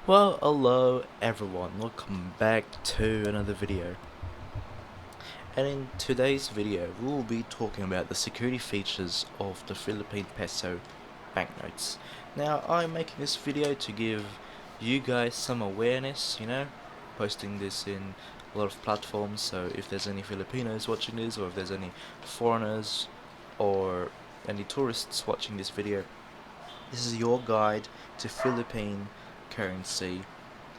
Well, hello everyone, welcome back to another video. And in today's video, we will be talking about the security features of the Philippine peso banknotes. Now, I'm making this video to give you guys some awareness, posting this in a lot of platforms, so if there's any Filipinos watching this, or if there's any foreigners, or any tourists watching this video, this is your guide to Philippine currency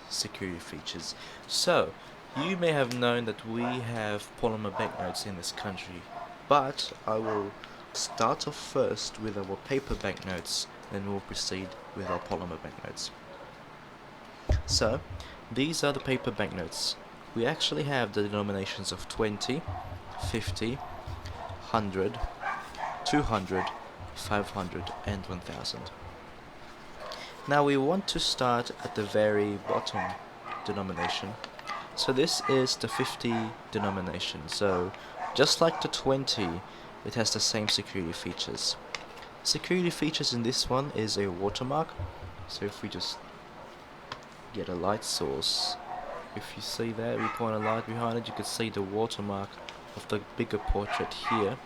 security features. So, you may have known that we have polymer banknotes in this country, but I will start off first with our paper banknotes, then we'll proceed with our polymer banknotes. So, these are the paper banknotes. We actually have the denominations of 20, 50, 100, 200, 500, and 1000. Now we want to start at the very bottom denomination. So this is the 50 denomination. So just like the 20, it has the same security features. Security features in this one is a watermark. So if we just get a light source, if you see that, we point a light behind it, you could see the watermark of the bigger portrait here.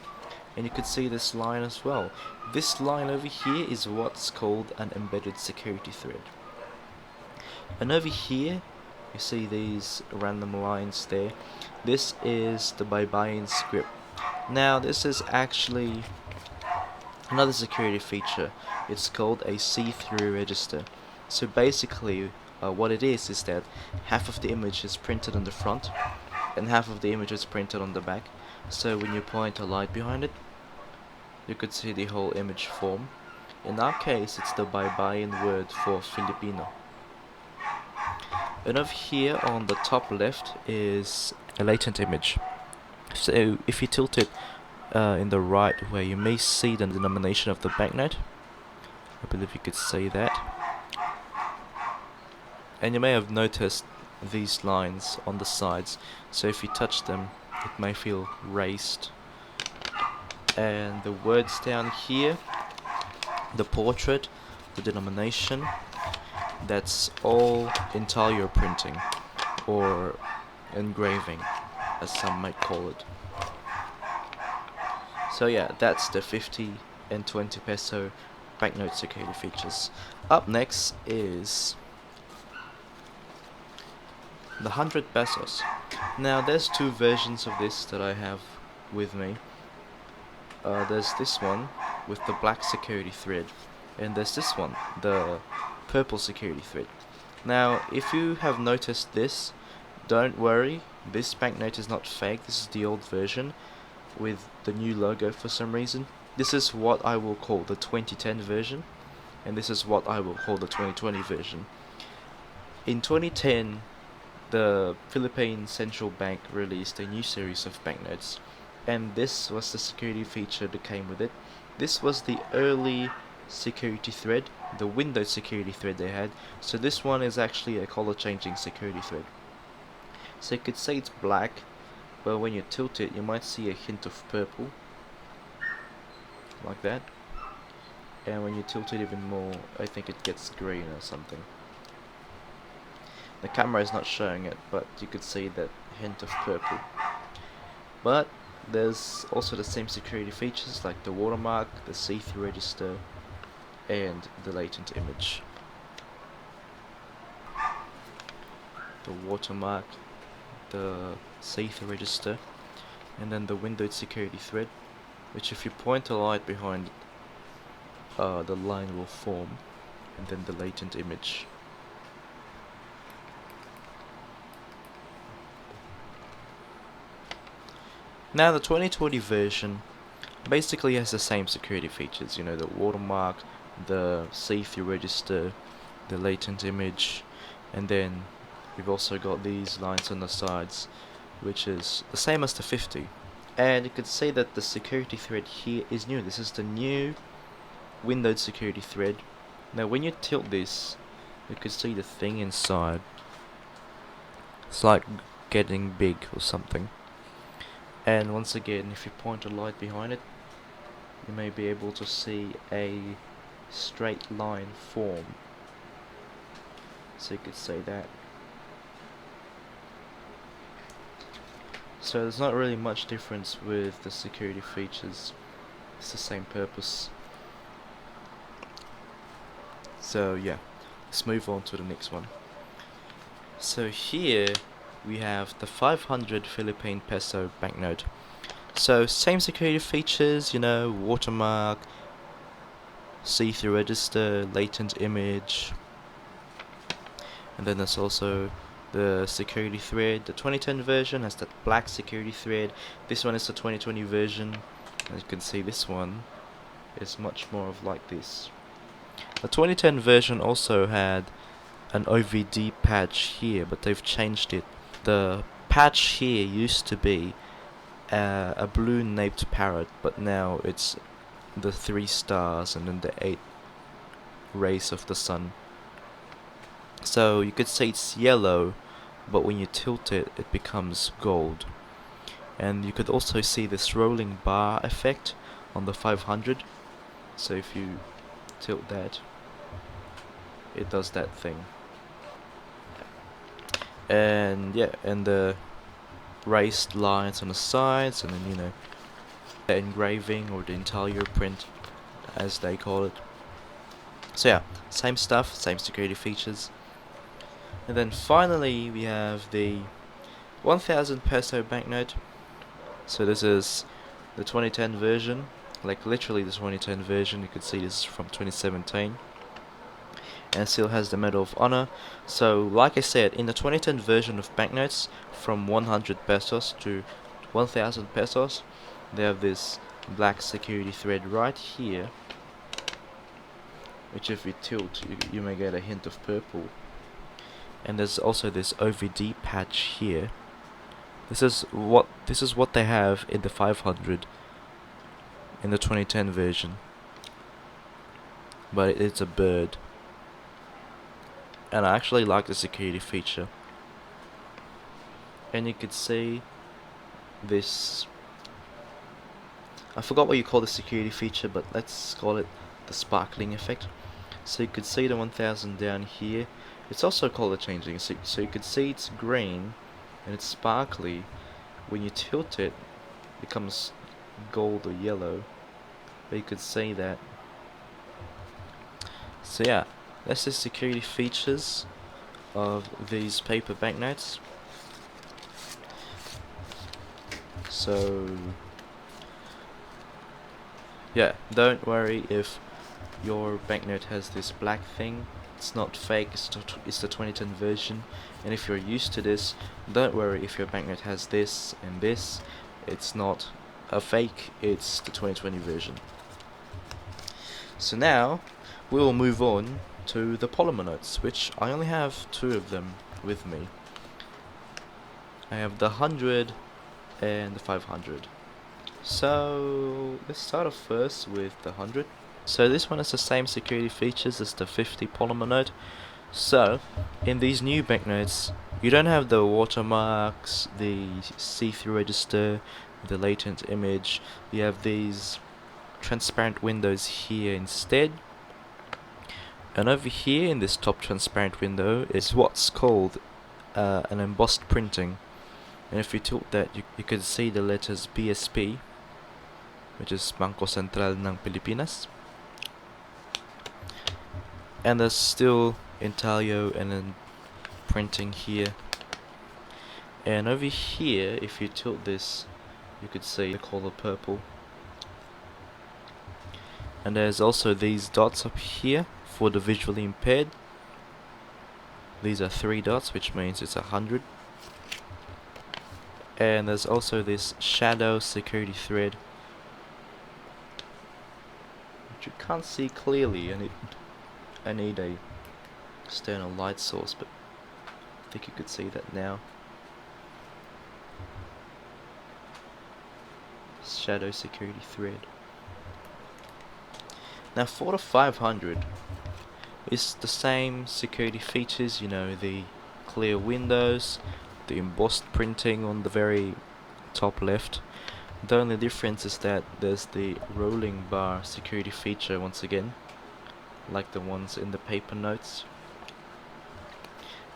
And you could see this line as well. This line over here is what's called an embedded security thread. And over here, you see these random lines there. This is the Baybayin script. Now, this is actually another security feature. It's called a see-through register. So basically, what it is that half of the image is printed on the front, and half of the image is printed on the back. So when you point a light behind it, you could see the whole image form. In our case, it's the Baybayin word for Filipino. And over here on the top left is a latent image. So if you tilt it in the right way, you may see the denomination of the banknote. I believe you could see that. And you may have noticed these lines on the sides. So if you touch them, it may feel raised. And the words down here, the portrait, the denomination, that's all interior printing, or engraving, as some might call it. So yeah, that's the 50 and 20 peso banknote security features. Up next is the 100 pesos. Now there's two versions of this that I have with me. There's this one with the black security thread, and there's this one, the purple security thread. Now, if you have noticed this, don't worry, this banknote is not fake. This is the old version with the new logo for some reason. This is what I will call the 2010 version, and this is what I will call the 2020 version. In 2010, the Philippine Central Bank released a new series of banknotes, and this was the security feature that came with it. This was the early security thread, the window security thread they had. So this one is actually a color changing security thread. So you could say it's black, but when you tilt it, you might see a hint of purple, like that. And when you tilt it even more, I think it gets green or something. The camera is not showing it, but you could see that hint of purple. But there's also the same security features like the watermark, the see-through register, and the latent image. The watermark, the see-through register, and then the windowed security thread, which if you point a light behind it, the line will form, and then the latent image. Now the 2020 version basically has the same security features, the watermark, the see-through register, the latent image, and then we've also got these lines on the sides, which is the same as the 50. And you could see that the security thread here is new. This is the new windowed security thread. Now when you tilt this, you could see the thing inside. It's like getting big or something. And once again, if you point a light behind it, you may be able to see a straight line form. So you could say that. So there's not really much difference with the security features. It's the same purpose. So yeah, let's move on to the next one. So here we have the 500 Philippine peso banknote. So same security features, you know, watermark, see-through register, latent image, and then there's also the security thread. The 2010 version has that black security thread. This one is the 2020 version. As you can see, this one is much more of like this. The 2010 version also had an OVD patch here, but they've changed it. The patch here used to be a blue naped parrot, but now it's the 3 stars and then the 8 rays of the sun. So you could say it's yellow, but when you tilt it, it becomes gold. And you could also see this rolling bar effect on the 500. So if you tilt that, it does that thing. And yeah, and the raised lines on the sides, and then, you know, the engraving or the interior print, as they call it. So yeah, same stuff, same security features. And then finally we have the 1000 peso banknote. So this is the 2010 version, like literally the 2010 version. You could see this is from 2017. And it still has the Medal of Honor. So like I said, in the 2010 version of banknotes, from 100 pesos to 1000 pesos, they have this black security thread right here, which if you tilt, you may get a hint of purple. And there's also this OVD patch here. This is what they have in the 500 in the 2010 version, but it's a bird. And I actually like the security feature. And you could see this, I forgot what you call the security feature, but let's call it the sparkling effect. So you could see the 1000 down here. It's also color changing, so you could see it's green and it's sparkly. When you tilt it, it becomes gold or yellow, but you could see that. So yeah, that's the security features of these paper banknotes. So yeah, don't worry if your banknote has this black thing. It's not fake, it's the 2010 version. And if you're used to this, don't worry if your banknote has this and this. It's not a fake, it's the 2020 version. So now we will move on to the polymer notes, which I only have 2 of them with me. I have the 100 and the 500. So let's start off first with the 100. So this one has the same security features as the 50 polymer note. So in these new banknotes, you don't have the watermarks, the see-through register, the latent image. You have these transparent windows here instead. And over here in this top transparent window is what's called an embossed printing. And if you tilt that, you can see the letters BSP, which is Bangko Sentral ng Pilipinas. And there's still intaglio and then printing here. And over here, if you tilt this, you could see the color purple. And there's also these dots up here for the visually impaired. These are 3 dots, which means it's 100. And there's also this shadow security thread, which you can't see clearly, and I need a external light source, but I think you could see that now. Shadow security thread. Now for the 500, it's the same security features, you know, the clear windows, the embossed printing on the very top left. The only difference is that there's the rolling bar security feature once again, like the ones in the paper notes.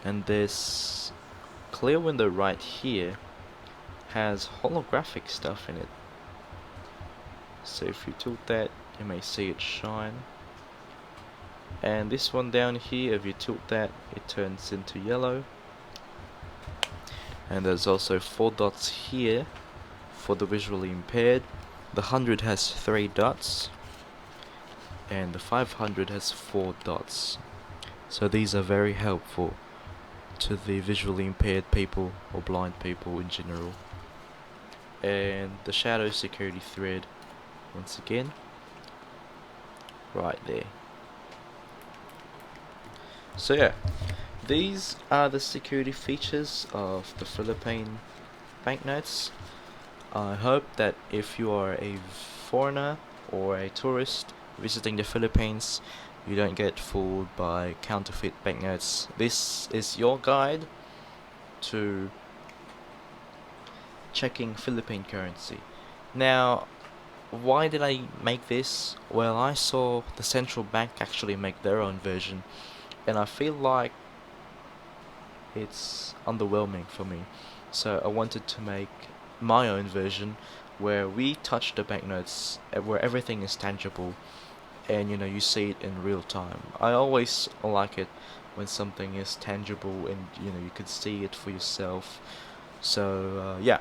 And this clear window right here has holographic stuff in it. So if you tilt that, you may see it shine. And this one down here, if you tilt that, it turns into yellow. And there's also 4 dots here for the visually impaired. The 100 has 3 dots, and the 500 has 4 dots. So these are very helpful to the visually impaired people or blind people in general. And the shadow security thread, once again, right there. So yeah, these are the security features of the Philippine banknotes. I hope that if you are a foreigner or a tourist visiting the Philippines, you don't get fooled by counterfeit banknotes. This is your guide to checking Philippine currency. Now, why did I make this? Well, I saw the central bank actually make their own version, and I feel like it's underwhelming for me. So I wanted to make my own version where we touch the banknotes, where everything is tangible, and you see it in real time. I always like it when something is tangible and you can see it for yourself. So yeah.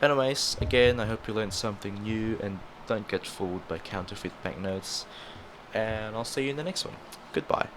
Anyways, again, I hope you learned something new and don't get fooled by counterfeit banknotes. And I'll see you in the next one. Goodbye.